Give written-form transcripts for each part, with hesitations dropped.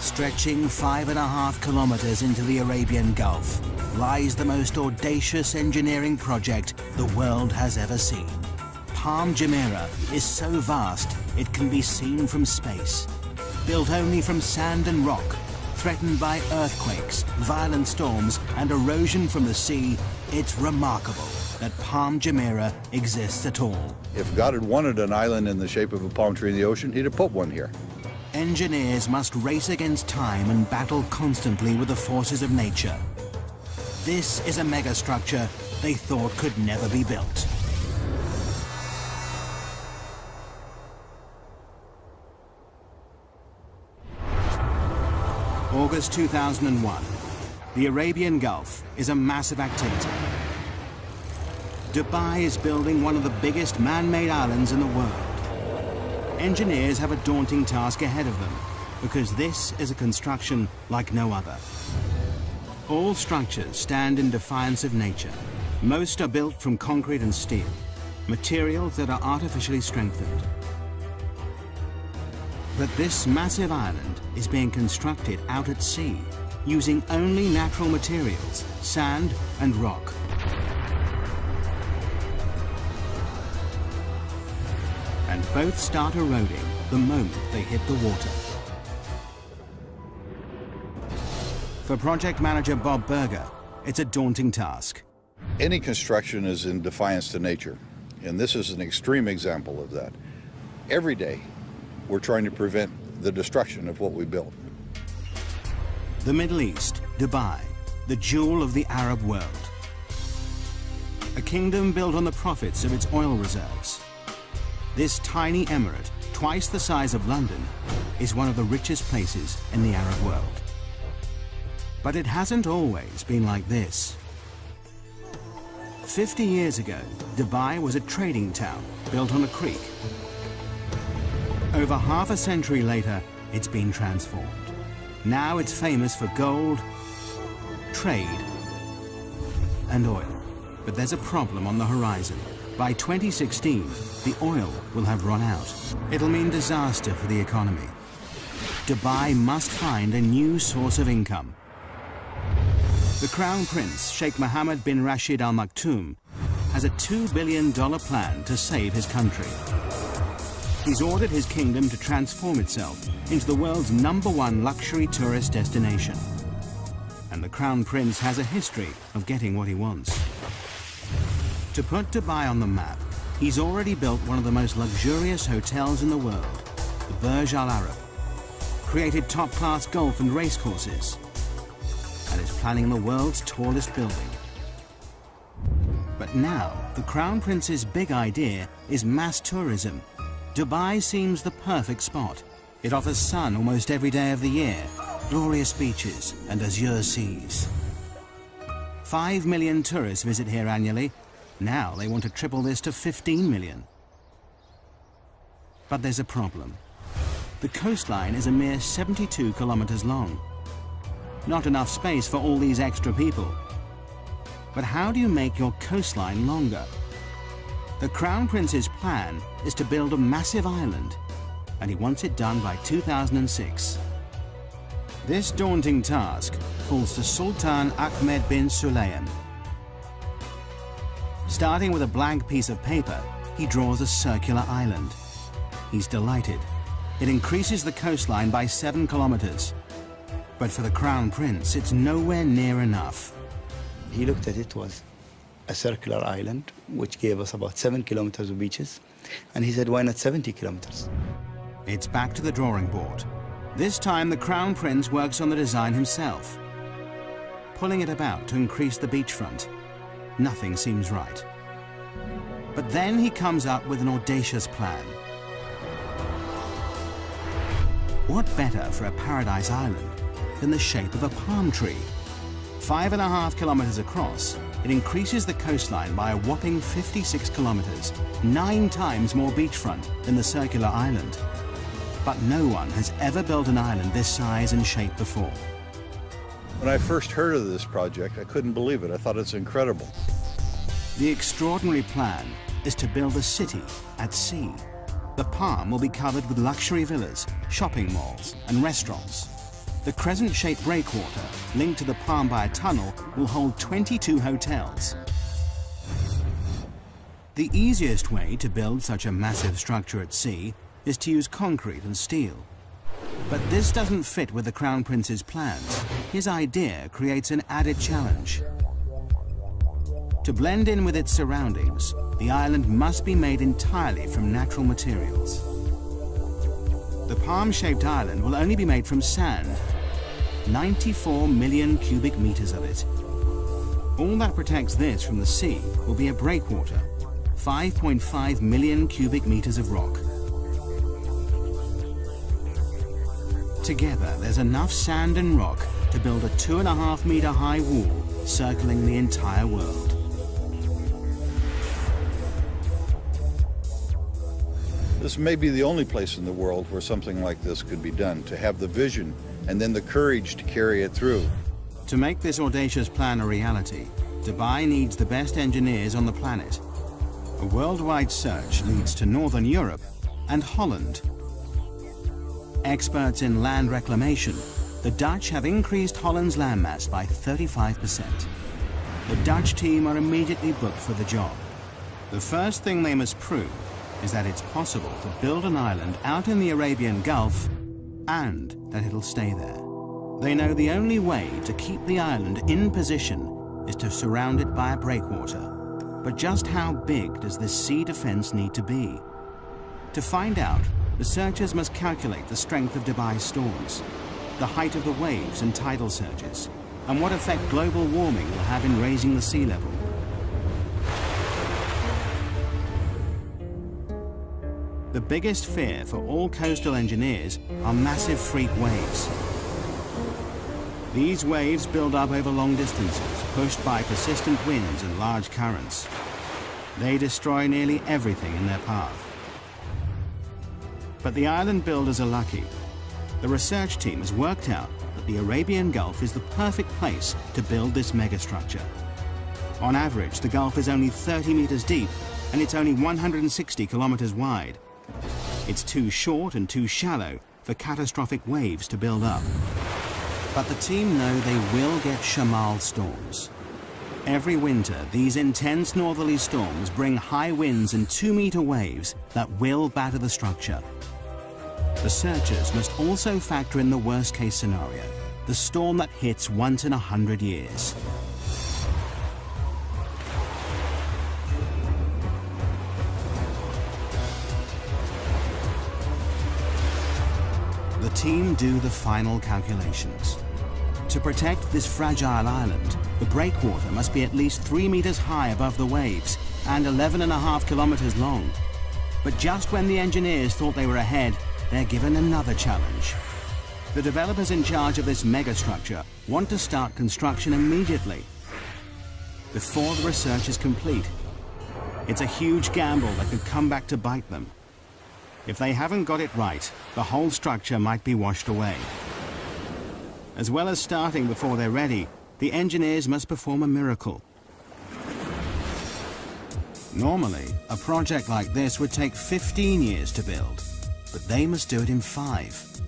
Stretching 5.5 kilometers into the Arabian Gulf lies the most audacious engineering project the world has ever seen. Palm Jumeirah is so vast it can be seen from space. Built only from sand and rock, threatened by earthquakes, violent storms and erosion from the sea, it's remarkable that Palm Jumeirah exists at all. If God had wanted an island in the shape of a palm tree in the ocean, he'd have put one here. Engineers must race against time and battle constantly with the forces of nature. This is a megastructure they thought could never be built. August 2001. The Arabian Gulf is a massive activity. Dubai is building one of the biggest man-made islands in the world. Engineers have a daunting task ahead of them because this is a construction like no other. All structures stand in defiance of nature. Most are built from concrete and steel, materials that are artificially strengthened. But this massive island is being constructed out at sea using only natural materials, sand and rock. And both start eroding the moment they hit the water. For project manager Bob Berger, it's a daunting task. Any construction is in defiance to nature, and this is an extreme example of that. Every day, we're trying to prevent the destruction of what we built. The Middle East, Dubai, the jewel of the Arab world. A kingdom built on the profits of its oil reserves. This tiny emirate, twice the size of London, is one of the richest places in the Arab world. But it hasn't always been like this. 50 years ago, Dubai was a trading town built on a creek. Over half a century later, it's been transformed. Now it's famous for gold, trade, and oil. But there's a problem on the horizon. By 2016, the oil will have run out. It'll mean disaster for the economy. Dubai must find a new source of income. The Crown Prince, Sheikh Mohammed bin Rashid Al Maktoum, has a $2 billion plan to save his country. He's ordered his kingdom to transform itself into the world's #1 luxury tourist destination. And the Crown Prince has a history of getting what he wants. To put Dubai on the map, he's already built one of the most luxurious hotels in the world, the Burj Al Arab, created top-class golf and race courses, and is planning the world's tallest building. But now, the Crown Prince's big idea is mass tourism. Dubai seems the perfect spot. It offers sun almost every day of the year, glorious beaches and azure seas. 5 million tourists visit here annually. Now they want to triple this to 15 million. But there's a problem. The coastline is a mere 72 kilometers long. Not enough space for all these extra people. But how do you make your coastline longer? The Crown Prince's plan is to build a massive island, and he wants it done by 2006. This daunting task falls to Sultan Ahmed bin Sulayem. Starting with a blank piece of paper, he draws a circular island. He's delighted. It increases the coastline by 7 kilometers. But for the Crown Prince, it's nowhere near enough. He looked at it was a circular island, which gave us about 7 kilometers of beaches. And he said, why not 70 kilometers? It's back to the drawing board. This time, the Crown Prince works on the design himself, pulling it about to increase the beachfront. Nothing seems right. But then he comes up with an audacious plan. What better for a paradise island than the shape of a palm tree? 5.5 kilometers across, it increases the coastline by a whopping 56 kilometers, 9 times more beachfront than the circular island. But no one has ever built an island this size and shape before. When I first heard of this project, I couldn't believe it. I thought it's incredible. The extraordinary plan is to build a city at sea. The palm will be covered with luxury villas, shopping malls, and restaurants. The crescent-shaped breakwater, linked to the palm by a tunnel, will hold 22 hotels. The easiest way to build such a massive structure at sea is to use concrete and steel. But this doesn't fit with the Crown Prince's plans. His idea creates an added challenge. To blend in with its surroundings, the island must be made entirely from natural materials. The palm-shaped island will only be made from sand, 94 million cubic meters of it. All that protects this from the sea will be a breakwater, 5.5 million cubic meters of rock. Together, there's enough sand and rock to build a 2.5-meter high wall circling the entire world. This may be the only place in the world where something like this could be done, to have the vision and then the courage to carry it through. To make this audacious plan a reality, Dubai needs the best engineers on the planet. A worldwide search leads to Northern Europe and Holland. Experts in land reclamation, the Dutch have increased Holland's landmass by 35%. The Dutch team are immediately booked for the job. The first thing they must prove is that it's possible to build an island out in the Arabian Gulf and that it'll stay there. They know the only way to keep the island in position is to surround it by a breakwater. But just how big does this sea defense need to be? To find out, researchers must calculate the strength of Dubai's storms, the height of the waves and tidal surges, and what effect global warming will have in raising the sea level. The biggest fear for all coastal engineers are massive freak waves. These waves build up over long distances, pushed by persistent winds and large currents. They destroy nearly everything in their path. But the island builders are lucky. The research team has worked out that the Arabian Gulf is the perfect place to build this megastructure. On average, the Gulf is only 30 meters deep, and it's only 160 kilometers wide. It's too short and too shallow for catastrophic waves to build up. But the team know they will get Shamal storms. Every winter, these intense northerly storms bring high winds and 2-meter waves that will batter the structure. Researchers must also factor in the worst-case scenario, the storm that hits once in 100 years. The team do the final calculations. To protect this fragile island, the breakwater must be at least 3 meters high above the waves and 11.5 kilometers long. But just when the engineers thought they were ahead, they're given another challenge. The developers in charge of this megastructure want to start construction immediately, before the research is complete. It's a huge gamble that could come back to bite them. If they haven't got it right, the whole structure might be washed away. As well as starting before they're ready, the engineers must perform a miracle. Normally, a project like this would take 15 years to build, but they must do it in 5.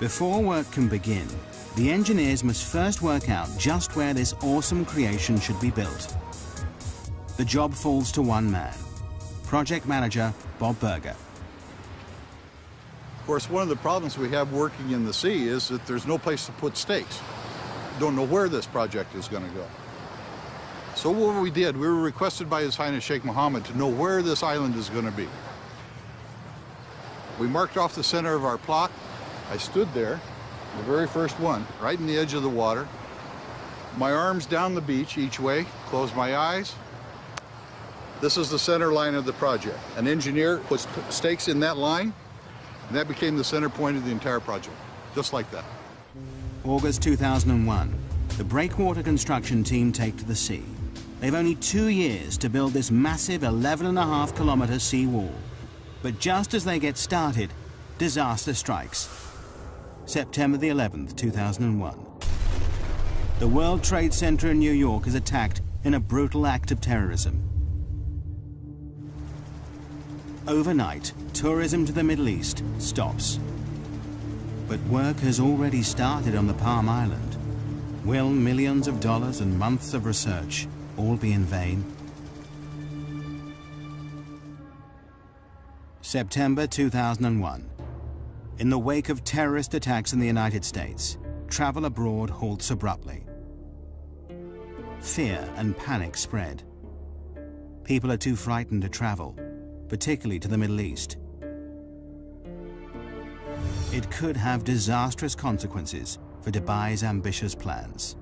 Before work can begin, the engineers must first work out just where this awesome creation should be built. The job falls to one man, project manager Bob Berger. Of course, one of the problems we have working in the sea is that there's no place to put stakes. Don't know where this project is going to go. So what we did, we were requested by His Highness Sheikh Mohammed to know where this island is going to be. We marked off the center of our plot. I stood there, the very first one, right in the edge of the water. My arms down the beach each way, close my eyes. This is the center line of the project. An engineer puts stakes in that line, and that became the center point of the entire project, just like that. August 2001, the breakwater construction team take to the sea. They've only 2 years to build this massive 11.5-kilometer sea wall. But just as they get started, disaster strikes. September the 11th, 2001. The World Trade Center in New York is attacked in a brutal act of terrorism. Overnight, tourism to the Middle East stops. But work has already started on the Palm Island. Will millions of dollars and months of research all be in vain? September 2001. In the wake of terrorist attacks in the United States, travel abroad halts abruptly. Fear and panic spread. People are too frightened to travel, particularly to the Middle East. It could have disastrous consequences for Dubai's ambitious plans.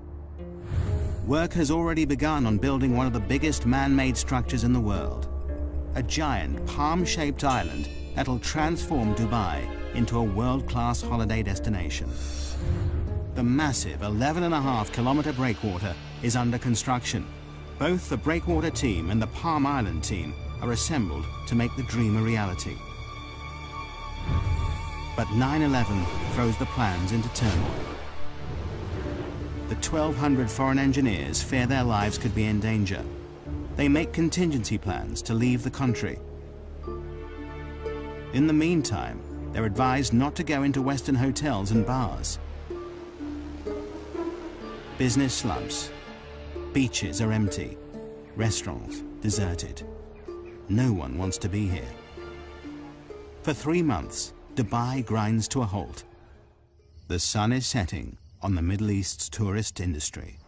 Work has already begun on building one of the biggest man-made structures in the world, a giant palm-shaped island that'll transform Dubai into a world-class holiday destination. The massive 11.5-kilometer breakwater is under construction. Both the breakwater team and the Palm Island team are assembled to make the dream a reality. But 9/11 throws the plans into turmoil. The 1,200 foreign engineers fear their lives could be in danger. They make contingency plans to leave the country. In the meantime, they're advised not to go into Western hotels and bars. Business slumps. Beaches are empty. Restaurants deserted. No one wants to be here. For 3 months, Dubai grinds to a halt. The sun is setting on the Middle East's tourist industry.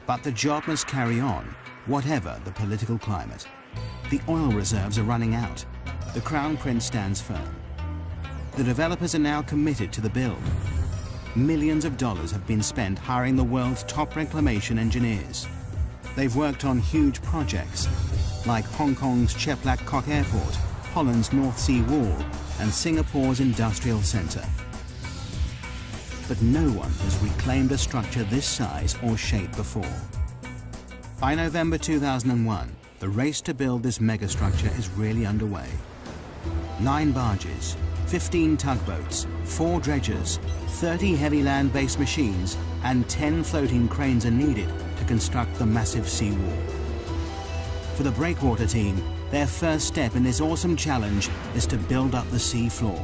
But the job must carry on, whatever the political climate. The oil reserves are running out. The Crown Prince stands firm. The developers are now committed to the build. Millions of dollars have been spent hiring the world's top reclamation engineers. They've worked on huge projects, like Hong Kong's Chek Lap Kok Airport, Holland's North Sea Wall, and Singapore's Industrial Centre. But no one has reclaimed a structure this size or shape before. By November 2001, the race to build this megastructure is really underway. 9 barges, 15 tugboats, 4 dredgers, 30 heavy land-based machines, and 10 floating cranes are needed to construct the massive seawall. For the breakwater team, their first step in this awesome challenge is to build up the sea floor.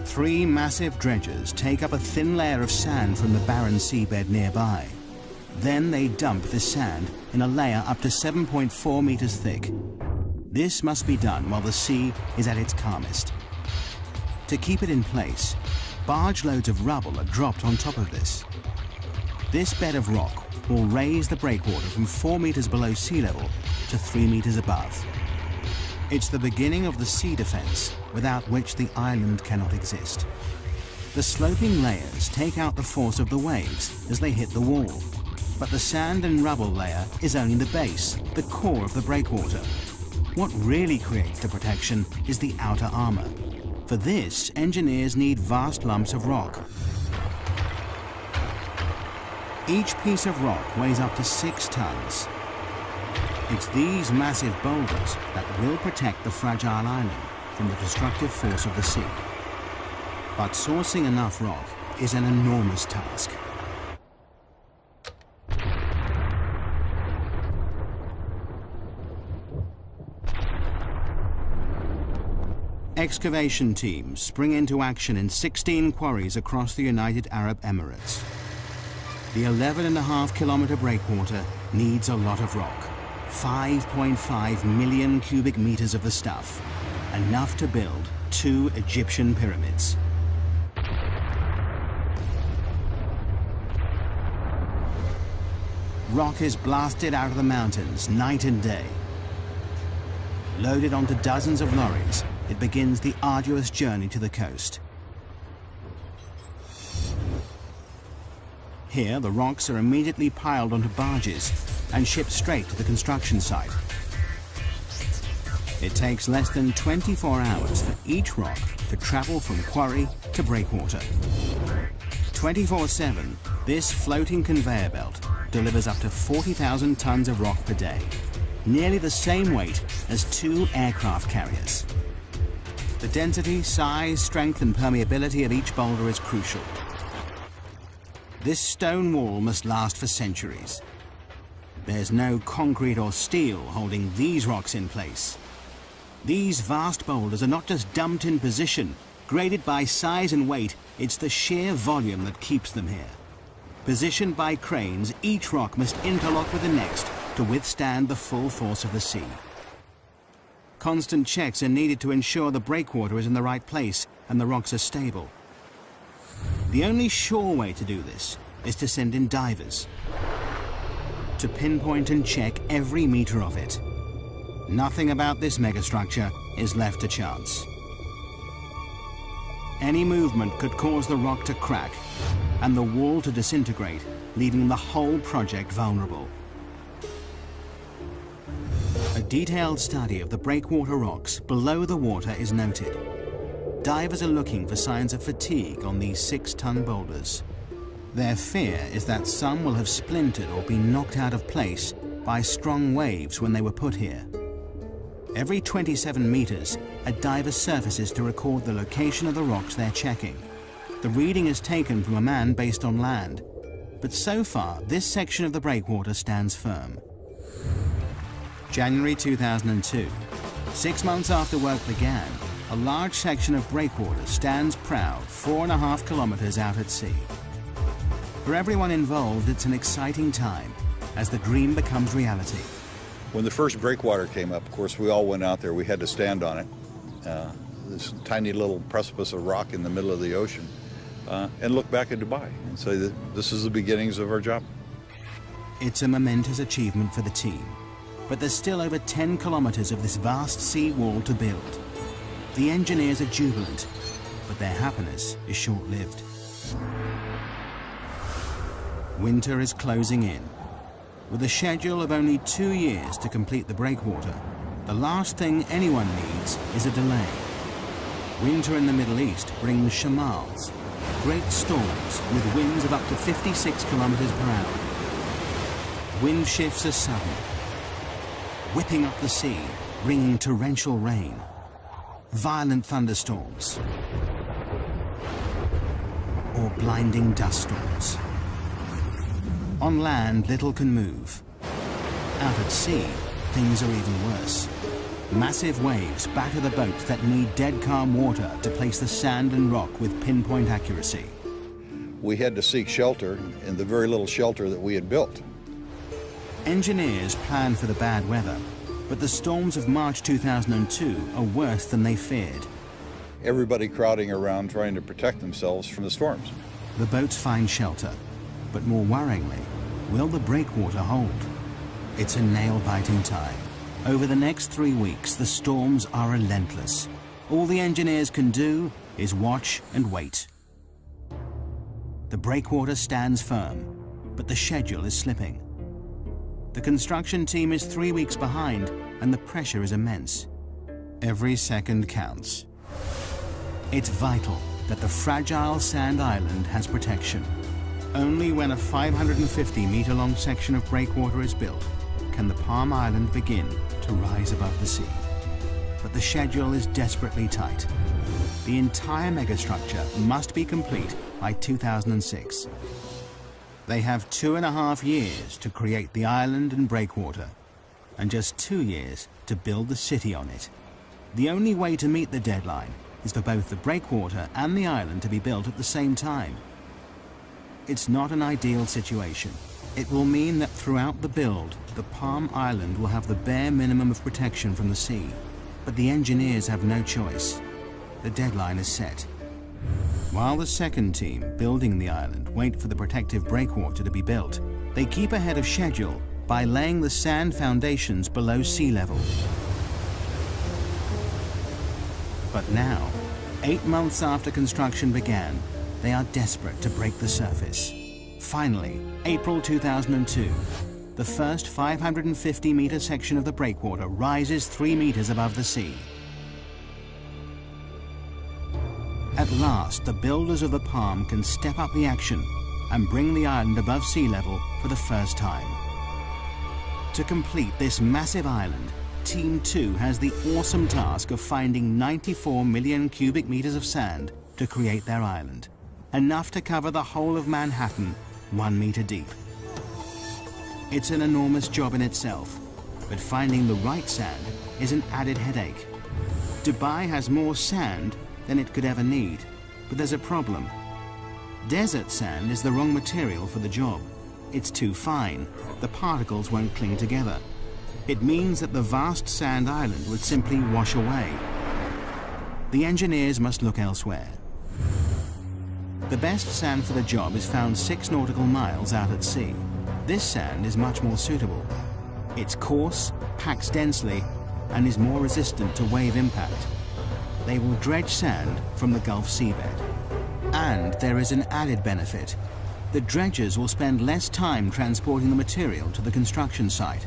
3 massive dredgers take up a thin layer of sand from the barren seabed nearby. Then they dump this sand in a layer up to 7.4 meters thick. This must be done while the sea is at its calmest. To keep it in place, barge loads of rubble are dropped on top of this. This bed of rock will raise the breakwater from 4 meters below sea level to 3 meters above. It's the beginning of the sea defense, without which the island cannot exist. The sloping layers take out the force of the waves as they hit the wall. But the sand and rubble layer is only the base, the core of the breakwater. What really creates the protection is the outer armor. For this, engineers need vast lumps of rock. Each piece of rock weighs up to 6 tons. It's these massive boulders that will protect the fragile island from the destructive force of the sea. But sourcing enough rock is an enormous task. Excavation teams spring into action in 16 quarries across the United Arab Emirates. The 11.5-kilometer breakwater needs a lot of rock. 5.5 million cubic meters of the stuff, enough to build 2 Egyptian pyramids. Rock is blasted out of the mountains night and day. Loaded onto dozens of lorries, it begins the arduous journey to the coast. Here, the rocks are immediately piled onto barges and shipped straight to the construction site. It takes less than 24 hours for each rock to travel from quarry to breakwater. 24/7, this floating conveyor belt delivers up to 40,000 tons of rock per day, nearly the same weight as 2 aircraft carriers. The density, size, strength, and permeability of each boulder is crucial. This stone wall must last for centuries. There's no concrete or steel holding these rocks in place. These vast boulders are not just dumped in position, Graded by size and weight, it's the sheer volume that keeps them here. Positioned by cranes, each rock must interlock with the next to withstand the full force of the sea. Constant checks are needed to ensure the breakwater is in the right place and the rocks are stable. The only sure way to do this is to send in divers to pinpoint and check every meter of it. Nothing about this megastructure is left to chance. Any movement could cause the rock to crack and the wall to disintegrate, leaving the whole project vulnerable. A detailed study of the breakwater rocks below the water is noted. Divers are looking for signs of fatigue on these 6-ton boulders. Their fear is that some will have splintered or been knocked out of place by strong waves when they were put here. Every 27 meters, a diver surfaces to record the location of the rocks they're checking. The reading is taken from a man based on land, but so far this section of the breakwater stands firm. January 2002. 6 months after work began, a large section of breakwater stands proud 4.5 kilometers out at sea. For everyone involved, it's an exciting time as the dream becomes reality. When the first breakwater came up, of course, we all went out there. We had to stand on it. This tiny little precipice of rock in the middle of the ocean, and look back at Dubai and say that this is the beginnings of our job. It's a momentous achievement for the team, but there's still over 10 kilometers of this vast sea wall to build. The engineers are jubilant, but their happiness is short-lived. Winter is closing in. With a schedule of only 2 years to complete the breakwater, the last thing anyone needs is a delay. Winter in the Middle East brings shamals, great storms with winds of up to 56 kilometers per hour. Wind shifts are sudden, whipping up the sea, bringing torrential rain, violent thunderstorms, or blinding dust storms. On land, little can move. Out at sea, things are even worse. Massive waves batter the boats that need dead calm water to place the sand and rock with pinpoint accuracy. We had to seek shelter in the very little shelter that we had built. Engineers planned for the bad weather, but the storms of March 2002 are worse than they feared. Everybody crowding around trying to protect themselves from the storms. The boats find shelter, but more worryingly, will the breakwater hold? It's a nail-biting time. Over the next 3 weeks, the storms are relentless. All the engineers can do is watch and wait. The breakwater stands firm, but the schedule is slipping. The construction team is 3 weeks behind, and the pressure is immense. Every second counts. It's vital that the fragile sand island has protection. Only when a 550-meter-long section of breakwater is built can the Palm Island begin to rise above the sea. But the schedule is desperately tight. The entire megastructure must be complete by 2006. They have 2.5 years to create the island and breakwater, and just 2 years to build the city on it. The only way to meet the deadline is for both the breakwater and the island to be built at the same time. It's not an ideal situation. It will mean that throughout the build, the Palm Island will have the bare minimum of protection from the sea. But the engineers have no choice. The deadline is set. While the second team building the island wait for the protective breakwater to be built, they keep ahead of schedule by laying the sand foundations below sea level. But now, 8 months after construction began, they are desperate to break the surface. Finally, April 2002, the first 550-meter section of the breakwater rises 3 meters above the sea. At last, the builders of the Palm can step up the action and bring the island above sea level for the first time. To complete this massive island, Team 2 has the awesome task of finding 94 million cubic meters of sand to create their island, enough to cover the whole of Manhattan 1 meter deep. It's an enormous job in itself, but finding the right sand is an added headache. Dubai has more sand than it could ever need. But there's a problem. Desert sand is the wrong material for the job. It's too fine. The particles won't cling together. It means that the vast sand island would simply wash away. The engineers must look elsewhere. The best sand for the job is found 6 nautical miles out at sea. This sand is much more suitable. It's coarse, packs densely, and is more resistant to wave impact. They will dredge sand from the Gulf seabed. And there is an added benefit. The dredgers will spend less time transporting the material to the construction site.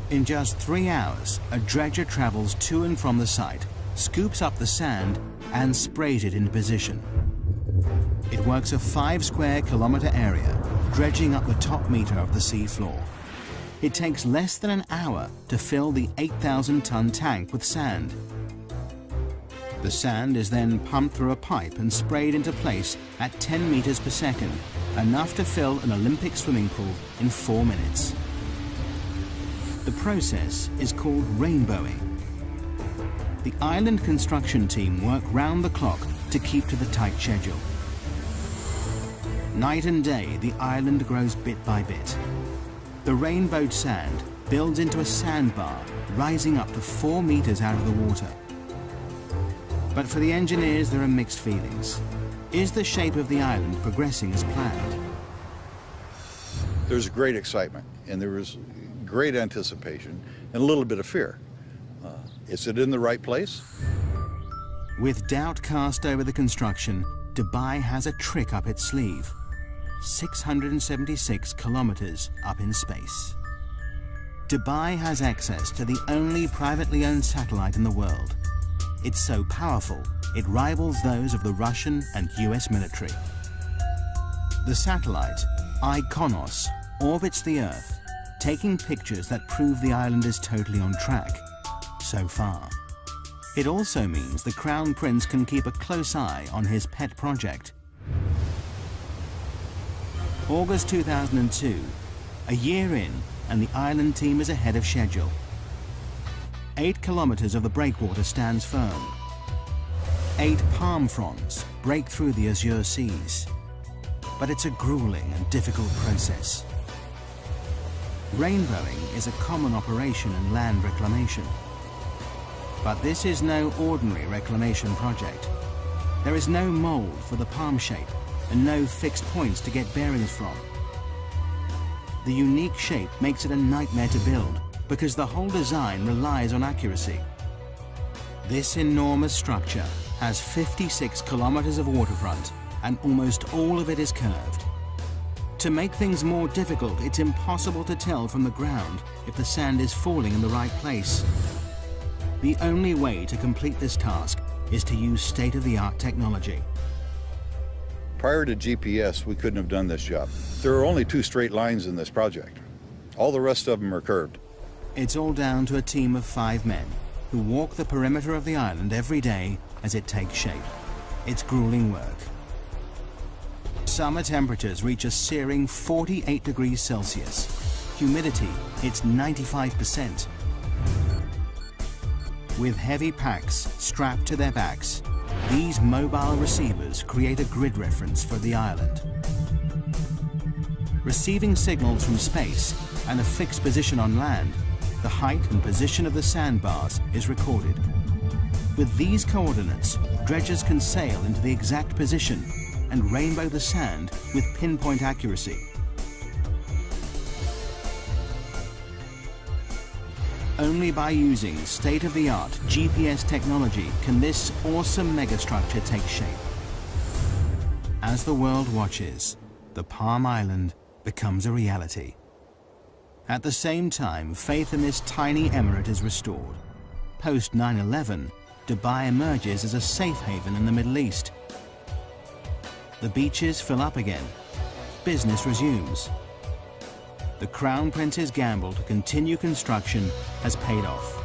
In just 3 hours, a dredger travels to and from the site, scoops up the sand, and sprays it into position. It works a 5 square kilometer area, dredging up the top meter of the sea floor. It takes less than an hour to fill the 8,000-ton tank with sand. The sand is then pumped through a pipe and sprayed into place at 10 meters per second, enough to fill an Olympic swimming pool in 4 minutes. The process is called rainbowing. The island construction team work round the clock to keep to the tight schedule. Night and day, the island grows bit by bit. The rainbowed sand builds into a sandbar, rising up to 4 meters out of the water. But for the engineers, there are mixed feelings. Is the shape of the island progressing as planned? There's great excitement, and there was great anticipation and a little bit of fear. Is it in the right place? With doubt cast over the construction, Dubai has a trick up its sleeve. 676 kilometers up in space. Dubai has access to the only privately owned satellite in the world. It's so powerful, it rivals those of the Russian and US military. The satellite, IKONOS, orbits the Earth, taking pictures that prove the island is totally on track, so far. It also means the Crown Prince can keep a close eye on his pet project. August 2002, a year in, and the island team is ahead of schedule. 8 kilometers of the breakwater stands firm. 8 palm fronds break through the azure seas. But it's a grueling and difficult process. Rainbowing is a common operation in land reclamation. But this is no ordinary reclamation project. There is no mold for the palm shape and no fixed points to get bearings from. The unique shape makes it a nightmare to build because the whole design relies on accuracy. This enormous structure has 56 kilometers of waterfront and almost all of it is curved. To make things more difficult, it's impossible to tell from the ground if the sand is falling in the right place. The only way to complete this task is to use state-of-the-art technology. Prior to GPS, we couldn't have done this job. There are only 2 straight lines in this project. All the rest of them are curved. It's all down to a team of 5 men who walk the perimeter of the island every day as it takes shape. It's grueling work. Summer temperatures reach a searing 48 degrees Celsius. Humidity hits 95%. With heavy packs strapped to their backs, these mobile receivers create a grid reference for the island. Receiving signals from space and a fixed position on land, the height and position of the sandbars is recorded. With these coordinates, dredgers can sail into the exact position and rainbow the sand with pinpoint accuracy. Only by using state-of-the-art GPS technology can this awesome megastructure take shape. As the world watches, the Palm Island becomes a reality. At the same time, faith in this tiny emirate is restored. Post 9/11, Dubai emerges as a safe haven in the Middle East. The beaches fill up again. Business resumes. The Crown Prince's gamble to continue construction has paid off.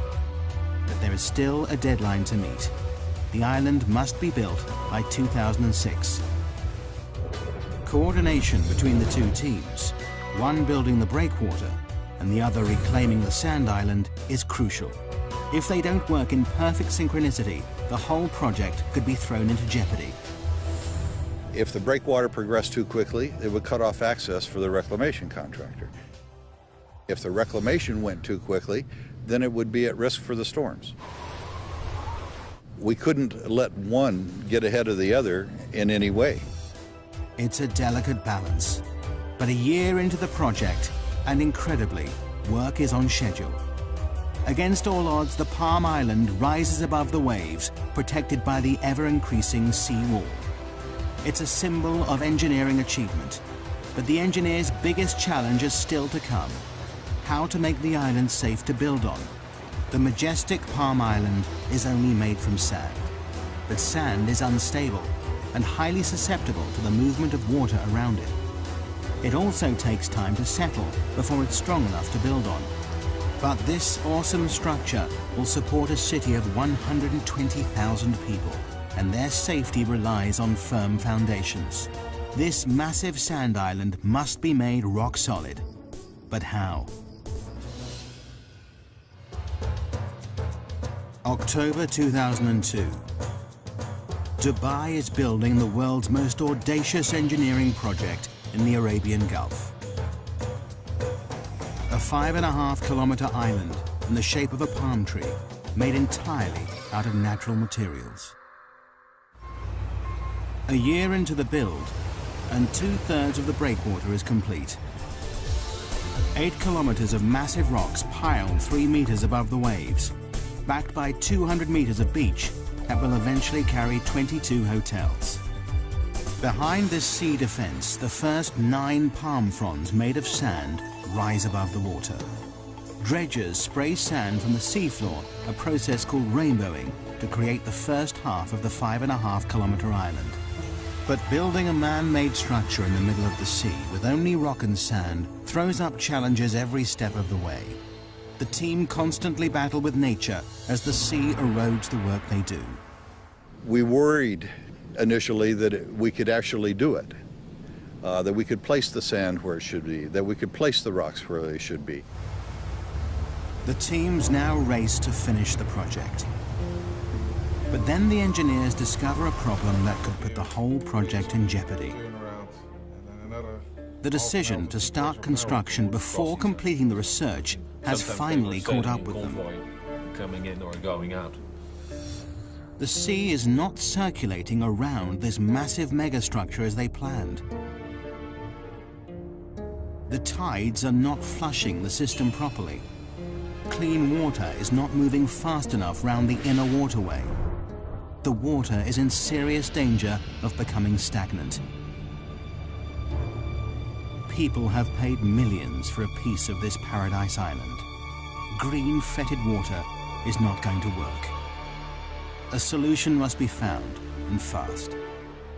But there is still a deadline to meet. The island must be built by 2006. Coordination between the 2 teams, one building the breakwater and the other reclaiming the sand island, is crucial. If they don't work in perfect synchronicity, the whole project could be thrown into jeopardy. If the breakwater progressed too quickly, it would cut off access for the reclamation contractor. If the reclamation went too quickly, then it would be at risk for the storms. We couldn't let one get ahead of the other in any way. It's a delicate balance, but a year into the project, and incredibly, work is on schedule. Against all odds, the Palm Island rises above the waves, protected by the ever-increasing sea wall. It's a symbol of engineering achievement, but the engineers' biggest challenge is still to come: how to make the island safe to build on. The majestic Palm Island is only made from sand, but sand is unstable and highly susceptible to the movement of water around it. It also takes time to settle before it's strong enough to build on. But this awesome structure will support a city of 120,000 people, and their safety relies on firm foundations. This massive sand island must be made rock solid. But how? October 2002. Dubai is building the world's most audacious engineering project in the Arabian Gulf. A 5.5-kilometer island in the shape of a palm tree, made entirely out of natural materials. A year into the build, and 2/3 of the breakwater is complete. 8 kilometers of massive rocks piled 3 meters above the waves, backed by 200 meters of beach that will eventually carry 22 hotels. Behind this sea defense, the first 9 palm fronds made of sand rise above the water. Dredgers spray sand from the seafloor, a process called rainbowing, to create the first half of the 5.5-kilometer island. But building a man-made structure in the middle of the sea with only rock and sand throws up challenges every step of the way. The team constantly battle with nature as the sea erodes the work they do. We worried initially that we could actually do it, that we could place the sand where it should be, that we could place the rocks where they should be. The teams now race to finish the project. But then the engineers discover a problem that could put the whole project in jeopardy. The decision to start construction before completing the research has finally caught up with them. Coming in or going out. The sea is not circulating around this massive megastructure as they planned. The tides are not flushing the system properly. Clean water is not moving fast enough round the inner waterway. The water is in serious danger of becoming stagnant. People have paid millions for a piece of this paradise island. Green, fetid water is not going to work. A solution must be found, and fast.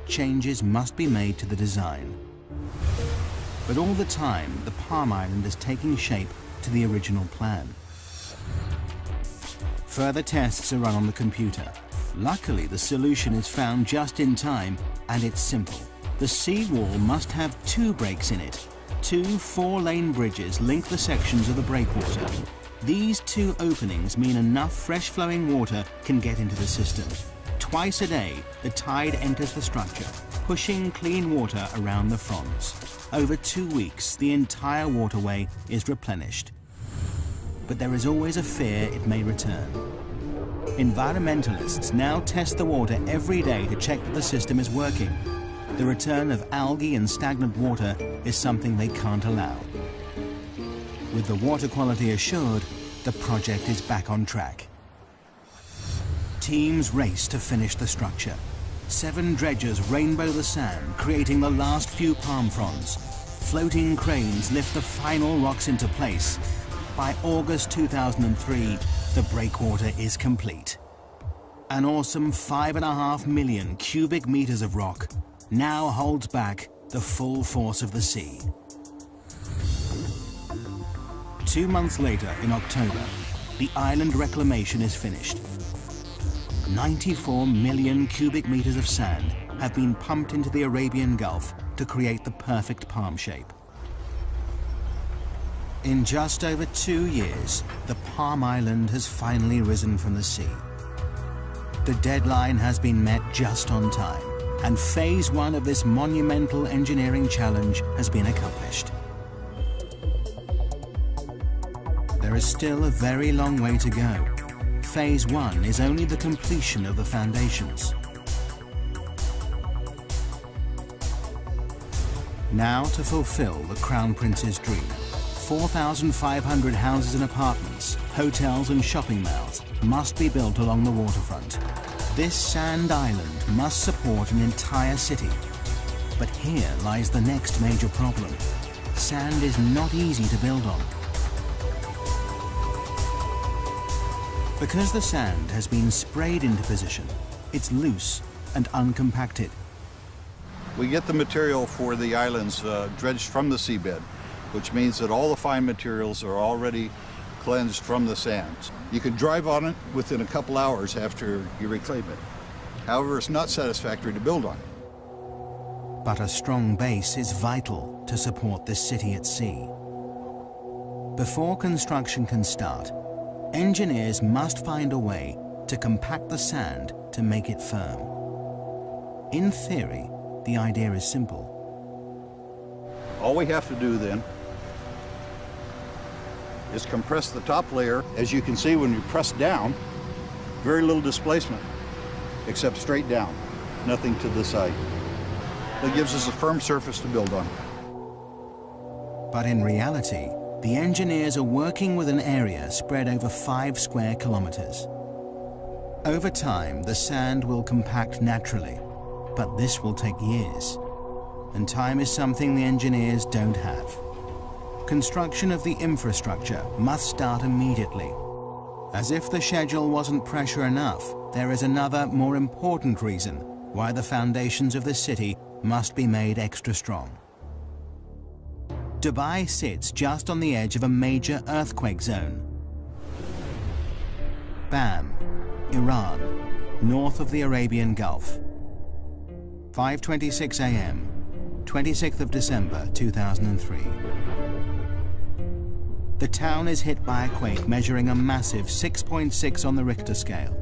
Changes must be made to the design. But all the time, the Palm Island is taking shape to the original plan. Further tests are run on the computer. Luckily, the solution is found just in time, and it's simple. The seawall must have 2 breaks in it. 2 4-lane bridges link the sections of the breakwater. These 2 openings mean enough fresh-flowing water can get into the system. Twice a day, the tide enters the structure, pushing clean water around the fronds. Over 2 weeks, the entire waterway is replenished. But there is always a fear it may return. Environmentalists now test the water every day to check that the system is working. The return of algae and stagnant water is something they can't allow. With the water quality assured, the project is back on track. Teams race to finish the structure. 7 dredgers rainbow the sand, creating the last few palm fronds. Floating cranes lift the final rocks into place. By August 2003, the breakwater is complete. An awesome 5.5 million cubic meters of rock now holds back the full force of the sea. 2 months later, in October, the island reclamation is finished. 94 million cubic meters of sand have been pumped into the Arabian Gulf to create the perfect palm shape. In just over 2 years, the Palm Island has finally risen from the sea. The deadline has been met just on time, and phase 1 of this monumental engineering challenge has been accomplished. There is still a very long way to go. Phase 1 is only the completion of the foundations. Now to fulfill the Crown Prince's dream. 4,500 houses and apartments, hotels and shopping malls must be built along the waterfront. This sand island must support an entire city. But here lies the next major problem. Sand is not easy to build on. Because the sand has been sprayed into position, it's loose and uncompacted. We get the material for the islands dredged from the seabed, which means that all the fine materials are already cleansed from the sands. You can drive on it within a couple hours after you reclaim it. However, it's not satisfactory to build on. But a strong base is vital to support this city at sea. Before construction can start, engineers must find a way to compact the sand to make it firm. In theory, the idea is simple. All we have to do then is compress the top layer. As you can see, when you press down, very little displacement, except straight down, nothing to the side. That gives us a firm surface to build on. But in reality, the engineers are working with an area spread over 5 square kilometers. Over time, the sand will compact naturally, but this will take years. And time is something the engineers don't have. Construction of the infrastructure must start immediately. As if the schedule wasn't pressure enough, there is another, more important reason why the foundations of the city must be made extra strong. Dubai sits just on the edge of a major earthquake zone. Bam, Iran, north of the Arabian Gulf. 5:26 a.m., 26th of December 2003. The town is hit by a quake measuring a massive 6.6 on the Richter scale.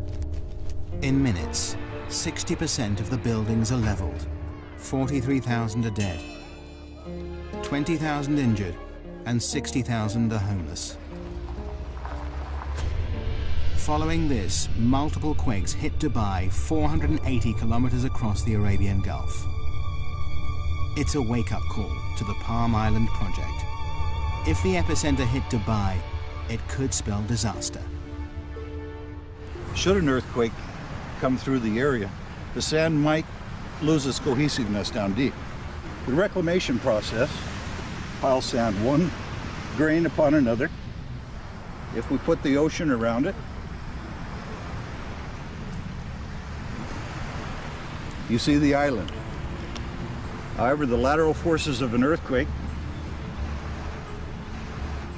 In minutes, 60% of the buildings are leveled. 43,000 are dead. 20,000 injured, and 60,000 are homeless. Following this, multiple quakes hit Dubai 480 kilometers across the Arabian Gulf. It's a wake-up call to the Palm Island project. If the epicenter hit Dubai, it could spell disaster. Should an earthquake come through the area, the sand might lose its cohesiveness down deep. The reclamation process piles sand one grain upon another. If we put the ocean around it, you see the island. However, the lateral forces of an earthquake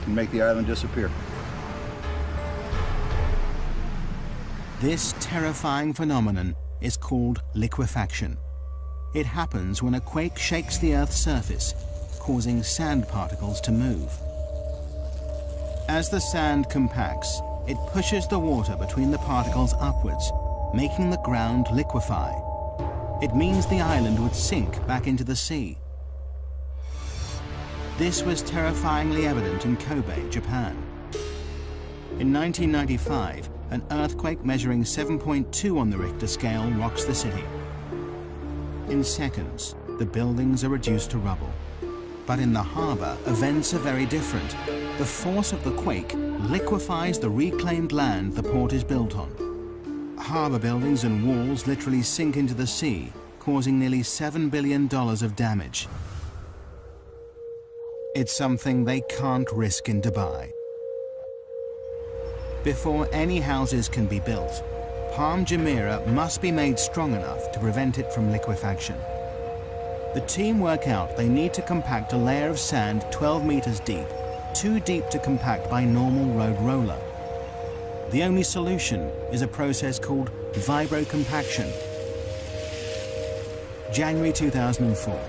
can make the island disappear. This terrifying phenomenon is called liquefaction. It happens when a quake shakes the Earth's surface, causing sand particles to move. As the sand compacts, it pushes the water between the particles upwards, making the ground liquefy. It means the island would sink back into the sea. This was terrifyingly evident in Kobe, Japan. In 1995, an earthquake measuring 7.2 on the Richter scale rocks the city. In seconds, the buildings are reduced to rubble. But in the harbor, events are very different. The force of the quake liquefies the reclaimed land the port is built on. Harbor buildings and walls literally sink into the sea, causing nearly $7 billion of damage. It's something they can't risk in Dubai. Before any houses can be built, Palm Jumeirah must be made strong enough to prevent it from liquefaction. The team work out they need to compact a layer of sand 12 meters deep, too deep to compact by normal road roller. The only solution is a process called vibrocompaction. January 2004.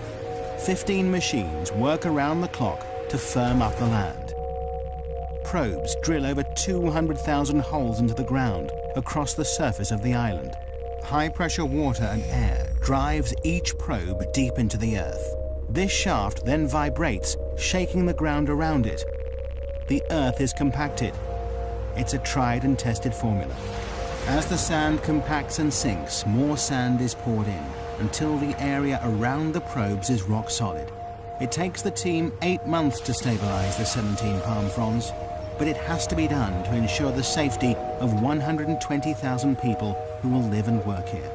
15 machines work around the clock to firm up the land. Probes drill over 200,000 holes into the ground across the surface of the island, high-pressure water and air drives each probe deep into the earth. This shaft then vibrates, shaking the ground around it. The earth is compacted. It's a tried and tested formula. As the sand compacts and sinks, more sand is poured in until the area around the probes is rock solid. It takes the team 8 months to stabilize the 17 palm fronds, but it has to be done to ensure the safety of 120,000 people who will live and work here.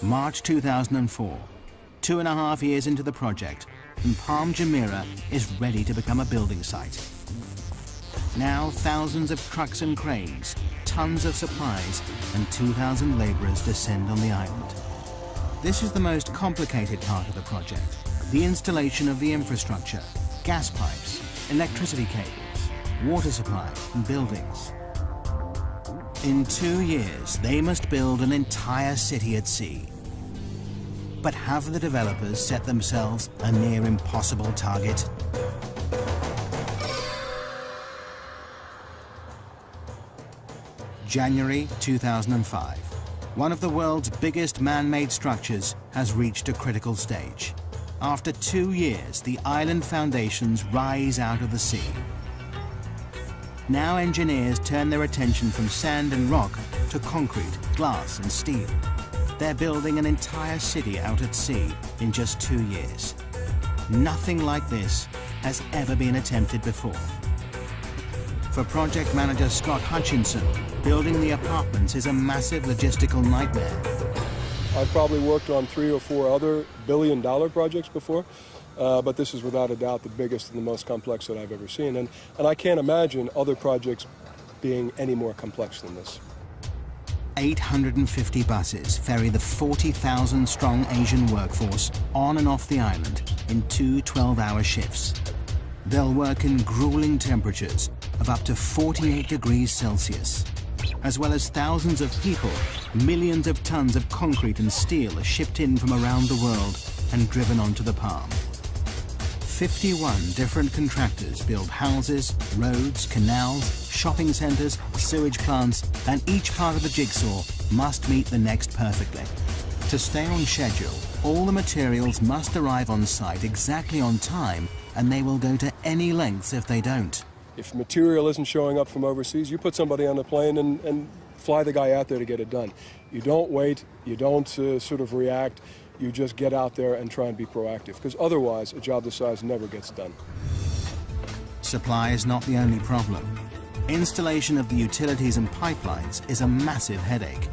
March 2004, 2.5 years into the project, and Palm Jumeirah is ready to become a building site. Now thousands of trucks and cranes, tons of supplies, and 2,000 laborers descend on the island. This is the most complicated part of the project, the installation of the infrastructure, gas pipes, electricity cables, water supply, and buildings. In 2 years, they must build an entire city at sea. But have the developers set themselves a near impossible target? January 2005. One of the world's biggest man-made structures has reached a critical stage. After 2 years, the island foundations rise out of the sea. Now engineers turn their attention from sand and rock to concrete, glass and steel. They're building an entire city out at sea in just 2 years. Nothing like this has ever been attempted before. For project manager Scott Hutchinson, building the apartments is a massive logistical nightmare. I've probably worked on 3 or 4 other billion-dollar projects before, but this is without a doubt the biggest and the most complex that I've ever seen. And I can't imagine other projects being any more complex than this. 850 buses ferry the 40,000-strong Asian workforce on and off the island in 2 12-hour shifts. They'll work in grueling temperatures of up to 48 degrees Celsius. As well as thousands of people, millions of tons of concrete and steel are shipped in from around the world and driven onto the Palm. 51 different contractors build houses, roads, canals, shopping centers, sewage plants, and each part of the jigsaw must meet the next perfectly. To stay on schedule, all the materials must arrive on site exactly on time, and they will go to any lengths if they don't. If material isn't showing up from overseas, you put somebody on the plane and fly the guy out there to get it done. You don't wait, you don't sort of react, you just get out there and try and be proactive, because otherwise a job this size never gets done. Supply is not the only problem. Installation of the utilities and pipelines is a massive headache.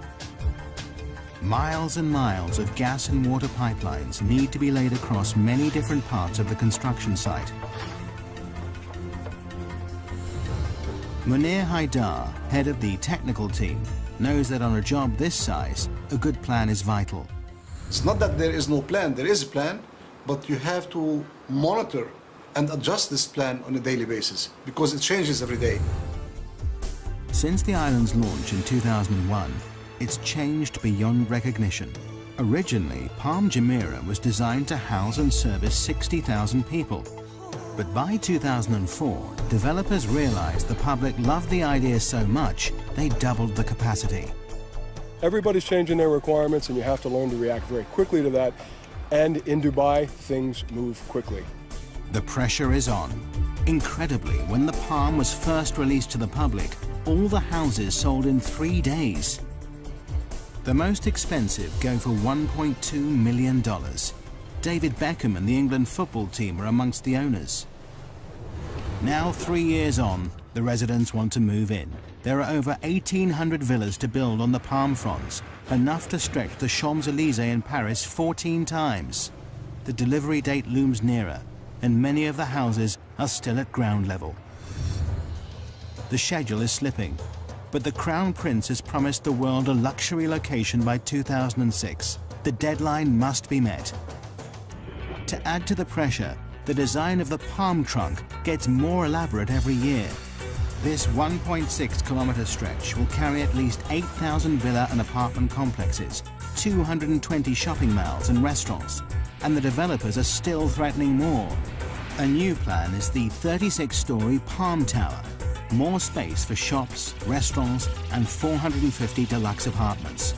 Miles and miles of gas and water pipelines need to be laid across many different parts of the construction site. Munir Haidar, head of the technical team, knows that on a job this size, a good plan is vital. It's not that there is no plan, there is a plan, but you have to monitor and adjust this plan on a daily basis, because it changes every day. Since the island's launch in 2001, it's changed beyond recognition. Originally, Palm Jumeirah was designed to house and service 60,000 people. But by 2004, developers realized the public loved the idea so much, they doubled the capacity. Everybody's changing their requirements, and you have to learn to react very quickly to that. And in Dubai, things move quickly. The pressure is on. Incredibly, when the Palm was first released to the public, all the houses sold in 3 days. The most expensive go for $1.2 million. David Beckham and the England football team are amongst the owners. Now, 3 years on, the residents want to move in. There are over 1,800 villas to build on the palm fronds, enough to stretch the Champs-Élysées in Paris 14 times. The delivery date looms nearer, and many of the houses are still at ground level. The schedule is slipping, but the Crown Prince has promised the world a luxury location by 2006. The deadline must be met. To add to the pressure, the design of the palm trunk gets more elaborate every year. This 1.6-kilometer stretch will carry at least 8,000 villa and apartment complexes, 220 shopping malls and restaurants, and the developers are still threatening more. A new plan is the 36-story Palm Tower, more space for shops, restaurants, and 450 deluxe apartments.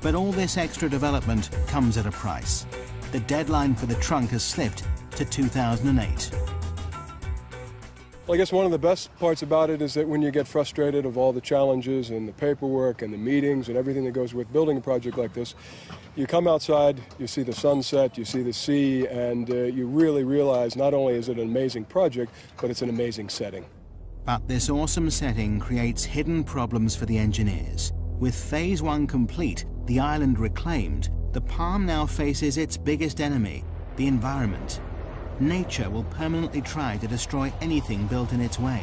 But all this extra development comes at a price. The deadline for the trunk has slipped to 2008. Well, I guess one of the best parts about it is that when you get frustrated of all the challenges and the paperwork and the meetings and everything that goes with building a project like this, you come outside, you see the sunset, you see the sea, and you really realize not only is it an amazing project, but it's an amazing setting. But this awesome setting creates hidden problems for the engineers. With Phase 1 complete, the island reclaimed, the Palm now faces its biggest enemy, the environment. Nature will permanently try to destroy anything built in its way.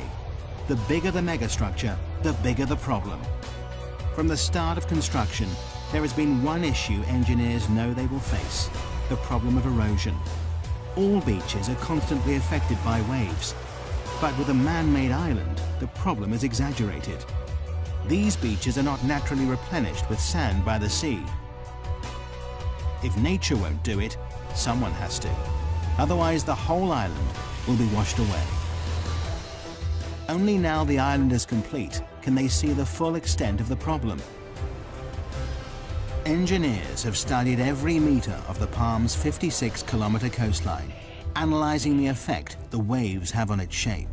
The bigger the megastructure, the bigger the problem. From the start of construction, there has been one issue engineers know they will face: the problem of erosion. All beaches are constantly affected by waves, but with a man-made island, the problem is exaggerated. These beaches are not naturally replenished with sand by the sea. If nature won't do it, someone has to. Otherwise, the whole island will be washed away. Only now the island is complete can they see the full extent of the problem. Engineers have studied every meter of the Palm's 56-kilometer coastline, analyzing the effect the waves have on its shape.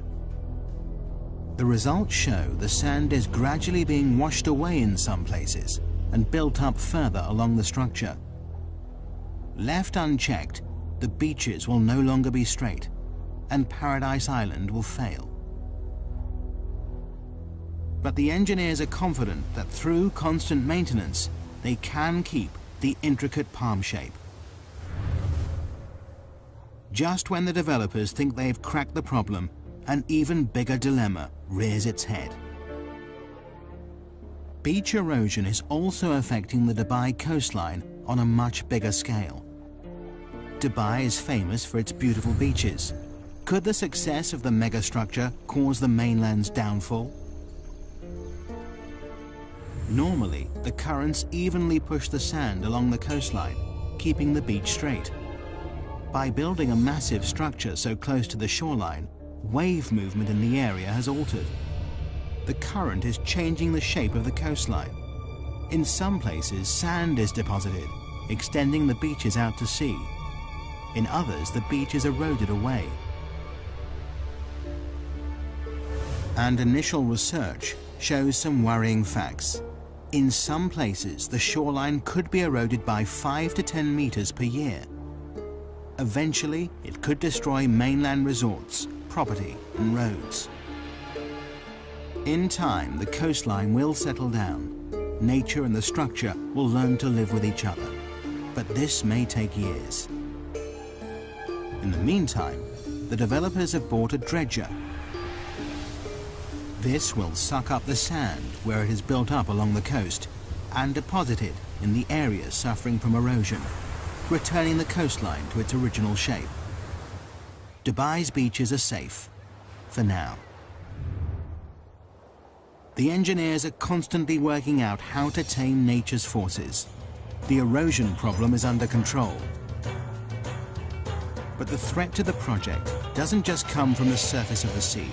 The results show the sand is gradually being washed away in some places and built up further along the structure. Left unchecked, the beaches will no longer be straight, and Paradise Island will fail. But the engineers are confident that through constant maintenance, they can keep the intricate palm shape. Just when the developers think they've cracked the problem, an even bigger dilemma rears its head. Beach erosion is also affecting the Dubai coastline on a much bigger scale. Dubai is famous for its beautiful beaches. Could the success of the megastructure cause the mainland's downfall? Normally, the currents evenly push the sand along the coastline, keeping the beach straight. By building a massive structure so close to the shoreline, wave movement in the area has altered. The current is changing the shape of the coastline. In some places, sand is deposited, extending the beaches out to sea. In others, the beach is eroded away. And initial research shows some worrying facts. In some places, the shoreline could be eroded by 5 to 10 meters per year. Eventually, it could destroy mainland resorts, property, and roads. In time, the coastline will settle down. Nature and the structure will learn to live with each other. But this may take years. In the meantime, the developers have bought a dredger. This will suck up the sand where it is built up along the coast and deposit it in the areas suffering from erosion, returning the coastline to its original shape. Dubai's beaches are safe, for now. The engineers are constantly working out how to tame nature's forces. The erosion problem is under control. But the threat to the project doesn't just come from the surface of the sea.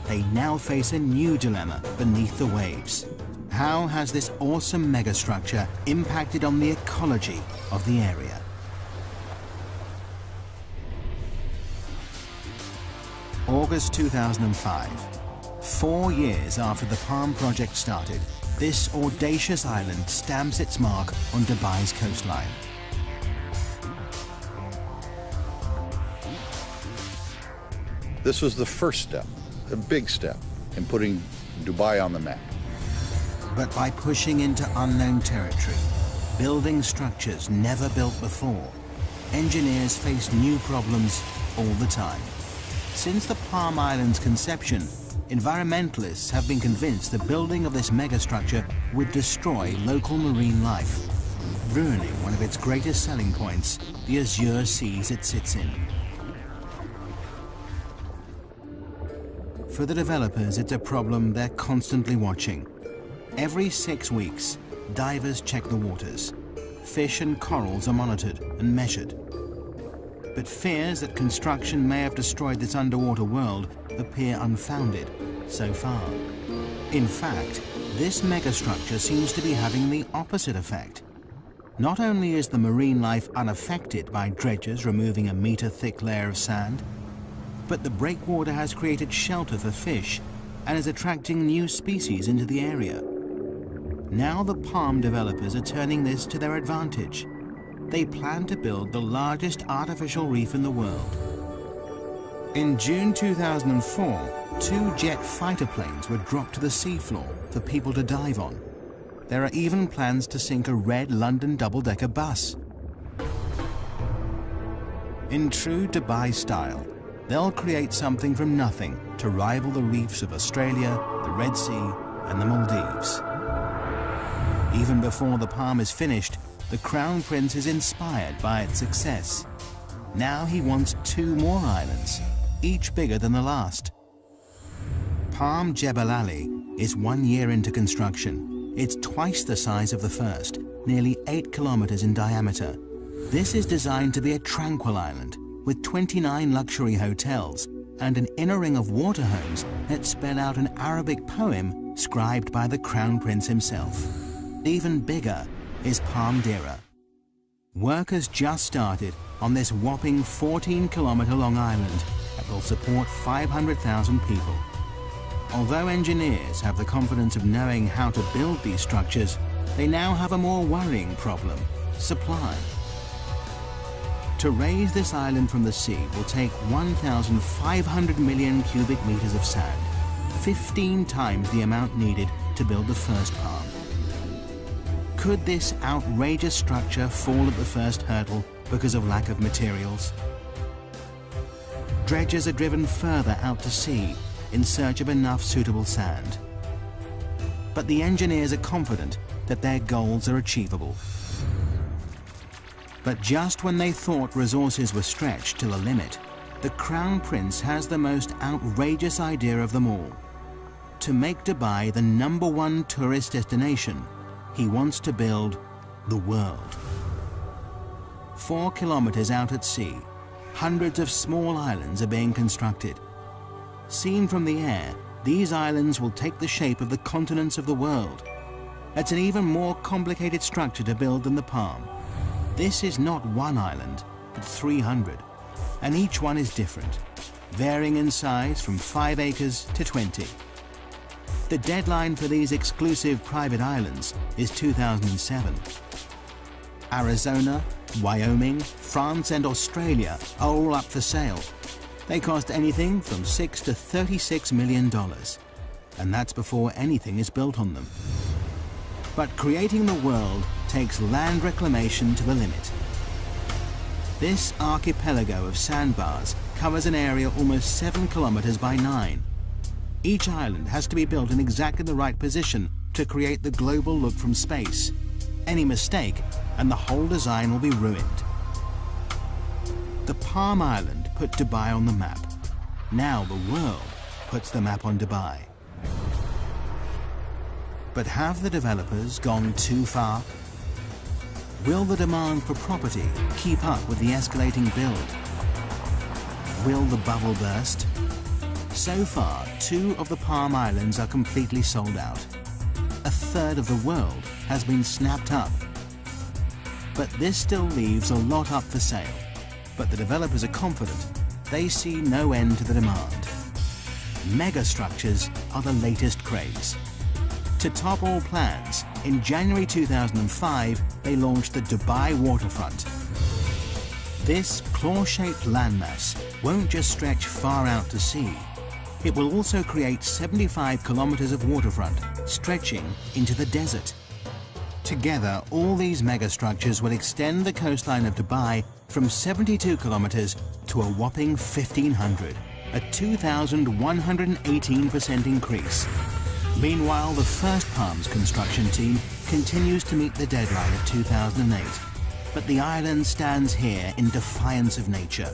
They now face a new dilemma beneath the waves. How has this awesome megastructure impacted on the ecology of the area? August 2005. 4 years after the Palm project started, this audacious island stamps its mark on Dubai's coastline. This was the first step, a big step, in putting Dubai on the map. But by pushing into unknown territory, building structures never built before, engineers face new problems all the time. Since the Palm Island's conception, environmentalists have been convinced the building of this megastructure would destroy local marine life, ruining one of its greatest selling points, the azure seas it sits in. For the developers, it's a problem they're constantly watching. Every 6 weeks, divers check the waters. Fish and corals are monitored and measured. But fears that construction may have destroyed this underwater world appear unfounded so far. In fact, this megastructure seems to be having the opposite effect. Not only is the marine life unaffected by dredgers removing a metre-thick layer of sand, but the breakwater has created shelter for fish and is attracting new species into the area. Now the palm developers are turning this to their advantage. They plan to build the largest artificial reef in the world. In June 2004, 2 jet fighter planes were dropped to the seafloor for people to dive on. There are even plans to sink a red London double-decker bus. In true Dubai style, they'll create something from nothing to rival the reefs of Australia, the Red Sea, and the Maldives. Even before the palm is finished, the Crown Prince is inspired by its success. Now he wants 2 more islands, each bigger than the last. Palm Jebel Ali is 1 year into construction. It's twice the size of the first, nearly 8 kilometers in diameter. This is designed to be a tranquil island with 29 luxury hotels and an inner ring of water homes that spell out an Arabic poem scribed by the Crown Prince himself. Even bigger is Palm Dira. Work has just started on this whopping 14-kilometer-long island that will support 500,000 people. Although engineers have the confidence of knowing how to build these structures, they now have a more worrying problem: supply. To raise this island from the sea will take 1,500 million cubic meters of sand, 15 times the amount needed to build the first palm. Could this outrageous structure fall at the first hurdle because of lack of materials? Dredgers are driven further out to sea in search of enough suitable sand. But the engineers are confident that their goals are achievable. But just when they thought resources were stretched to the limit, the Crown Prince has the most outrageous idea of them all. To make Dubai the #1 tourist destination, he wants to build the world. 4 kilometers out at sea, hundreds of small islands are being constructed. Seen from the air, these islands will take the shape of the continents of the world. It's an even more complicated structure to build than the palm. This is not 1 island, but 300, and each one is different, varying in size from 5 acres to 20. The deadline for these exclusive private islands is 2007. Arizona, Wyoming, France and Australia are all up for sale. They cost anything from $6 to $36 million, and that's before anything is built on them. But creating the world takes land reclamation to the limit. This archipelago of sandbars covers an area almost 7 kilometers by 9. Each island has to be built in exactly the right position to create the global look from space. Any mistake, and the whole design will be ruined. The Palm Island put Dubai on the map. Now the world puts the map on Dubai. But have the developers gone too far? Will the demand for property keep up with the escalating build? Will the bubble burst? So far, 2 of the Palm Islands are completely sold out. A third of the world has been snapped up. But this still leaves a lot up for sale. But the developers are confident they see no end to the demand. Megastructures are the latest craze. To top all plans, in January 2005, they launched the Dubai waterfront. This claw-shaped landmass won't just stretch far out to sea. It will also create 75 kilometers of waterfront, stretching into the desert. Together, all these megastructures will extend the coastline of Dubai from 72 kilometers to a whopping 1,500, a 2,118% increase. Meanwhile, the first Palm's construction team continues to meet the deadline of 2008. But the island stands here in defiance of nature,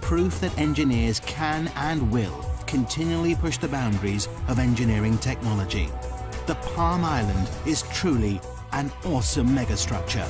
proof that engineers can and will continually push the boundaries of engineering technology. The Palm Island is truly an awesome megastructure.